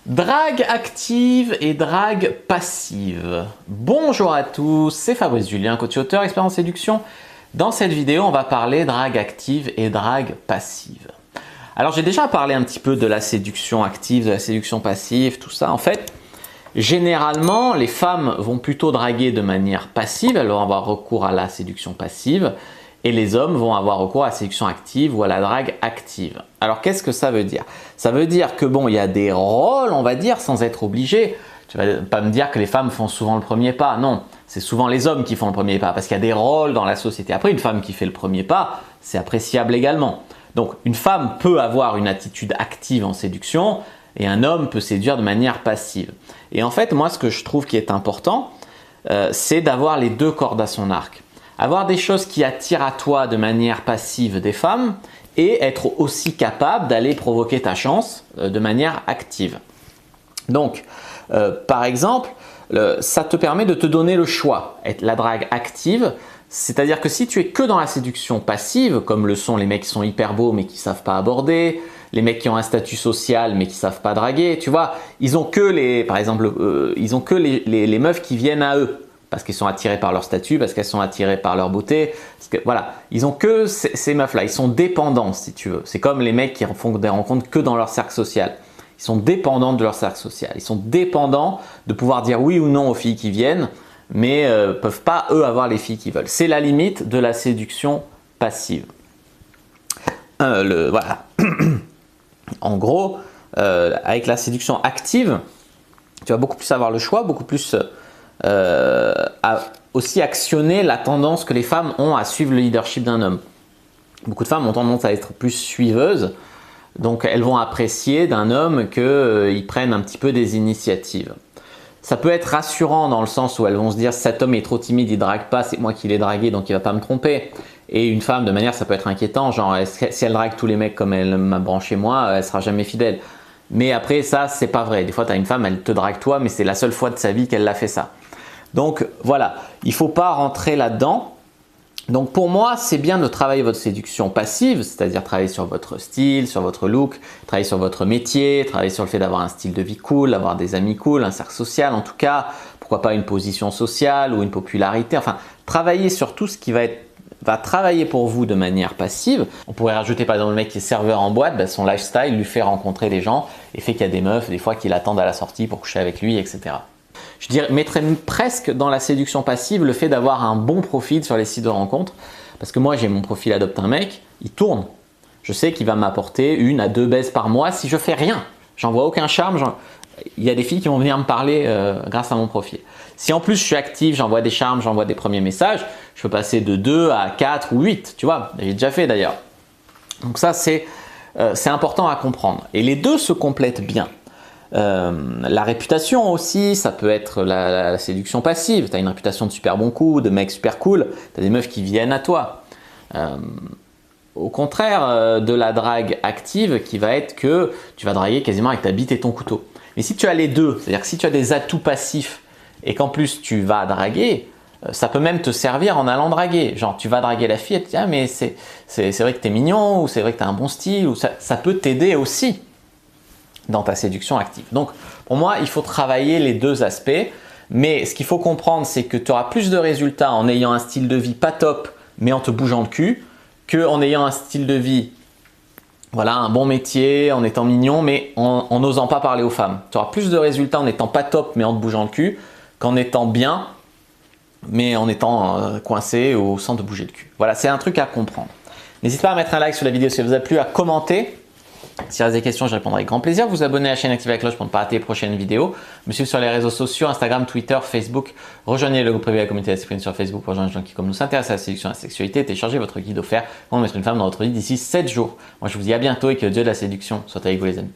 Drague active et drague passive. Bonjour à tous, c'est Fabrice Julien, coach auteur, expert en séduction. Dans cette vidéo, on va parler drague active et drague passive. Alors j'ai déjà parlé un petit peu de la séduction active, de la séduction passive, tout ça. En fait, généralement, les femmes vont plutôt draguer de manière passive, elles vont avoir recours à la séduction passive. Et les hommes vont avoir recours à la séduction active ou à la drague active. Alors qu'est-ce que ça veut dire? Ça veut dire que bon, il y a des rôles, on va dire, sans être obligé. Tu vas pas me dire que les femmes font souvent le premier pas. Non, c'est souvent les hommes qui font le premier pas parce qu'il y a des rôles dans la société. Après, une femme qui fait le premier pas, c'est appréciable également. Donc une femme peut avoir une attitude active en séduction et un homme peut séduire de manière passive. Et en fait, moi, ce que je trouve qui est important, c'est d'avoir les deux cordes à son arc. Avoir des choses qui attirent à toi de manière passive des femmes et être aussi capable d'aller provoquer ta chance de manière active. Donc, par exemple, ça te permet de te donner le choix. La drague active, c'est-à-dire que si tu es que dans la séduction passive, comme le sont les mecs qui sont hyper beaux mais qui ne savent pas aborder, les mecs qui ont un statut social mais qui ne savent pas draguer, tu vois, ils ont que les, par exemple, ils ont que les meufs qui viennent à eux. Parce qu'ils sont attirés par leur statut, parce qu'elles sont attirées par leur beauté. Parce que, voilà, ils ont que ces meufs-là, ils sont dépendants si tu veux. C'est comme les mecs qui font des rencontres que dans leur cercle social. Ils sont dépendants de leur cercle social. Ils sont dépendants de pouvoir dire oui ou non aux filles qui viennent, mais ne peuvent pas eux avoir les filles qu'ils veulent. C'est la limite de la séduction passive. Voilà. En gros, avec la séduction active, tu vas beaucoup plus avoir le choix, beaucoup plus aussi actionner la tendance que les femmes ont à suivre le leadership d'un homme. Beaucoup de femmes ont tendance à être plus suiveuses, donc elles vont apprécier d'un homme qu'il prenne un petit peu des initiatives. Ça peut être rassurant dans le sens où elles vont se dire cet homme est trop timide, il ne drague pas, c'est moi qui l'ai dragué donc il ne va pas me tromper. Et une femme de manière ça peut être inquiétant, genre si elle drague tous les mecs comme elle m'a branché moi, elle ne sera jamais fidèle. Mais après ça c'est pas vrai, des fois tu as une femme, elle te drague toi mais c'est la seule fois de sa vie qu'elle l'a fait ça. Donc voilà, il ne faut pas rentrer là-dedans. Donc pour moi, c'est bien de travailler votre séduction passive, c'est-à-dire travailler sur votre style, sur votre look, travailler sur votre métier, travailler sur le fait d'avoir un style de vie cool, avoir des amis cool, un cercle social en tout cas, pourquoi pas une position sociale ou une popularité, enfin travailler sur tout ce qui va travailler pour vous de manière passive. On pourrait rajouter par exemple le mec qui est serveur en boîte, ben son lifestyle lui fait rencontrer des gens et fait qu'il y a des meufs des fois qui l'attendent à la sortie pour coucher avec lui, etc. Je mettrais presque dans la séduction passive le fait d'avoir un bon profil sur les sites de rencontres. Parce que moi, j'ai mon profil Adopte un mec, il tourne. Je sais qu'il va m'apporter 1 à 2 baises par mois si je fais rien. J'en vois aucun charme. Il y a des filles qui vont venir me parler grâce à mon profil. Si en plus je suis actif, j'envoie des charmes, j'envoie des premiers messages, je peux passer de 2 à 4 ou 8. Tu vois, j'ai déjà fait d'ailleurs. Donc ça, c'est important à comprendre. Et les deux se complètent bien. La réputation aussi, ça peut être la séduction passive. Tu as une réputation de super bon coup, de mec super cool, tu as des meufs qui viennent à toi. Au contraire de la drague active qui va être que tu vas draguer quasiment avec ta bite et ton couteau. Mais si tu as les deux, c'est-à-dire que si tu as des atouts passifs et qu'en plus tu vas draguer, ça peut même te servir en allant draguer. Genre tu vas draguer la fille et tu te dis ah mais c'est vrai que tu es mignon ou c'est vrai que tu as un bon style ou ça peut t'aider aussi dans ta séduction active. Donc pour moi, il faut travailler les deux aspects, mais ce qu'il faut comprendre, c'est que tu auras plus de résultats en ayant un style de vie pas top, mais en te bougeant le cul, qu'en ayant un style de vie, voilà, un bon métier, en étant mignon, mais en n'osant pas parler aux femmes. Tu auras plus de résultats en étant pas top, mais en te bougeant le cul, qu'en étant bien, mais en étant coincé ou sans te bouger le cul. Voilà, c'est un truc à comprendre. N'hésite pas à mettre un like sur la vidéo si ça vous a plu, à commenter. Si vous avez des questions, je répondrai avec grand plaisir. Vous abonnez à la chaîne, activez la cloche pour ne pas rater les prochaines vidéos. Me suivre sur les réseaux sociaux, Instagram, Twitter, Facebook. Rejoignez le groupe privé de la communauté Sprint sur Facebook pour rejoindre les gens qui, comme nous, s'intéressent à la séduction et à la sexualité. Téléchargez votre guide offert Comment mettre une femme dans votre vie d'ici 7 jours. Moi, je vous dis à bientôt et que le Dieu de la séduction soit avec vous, les amis.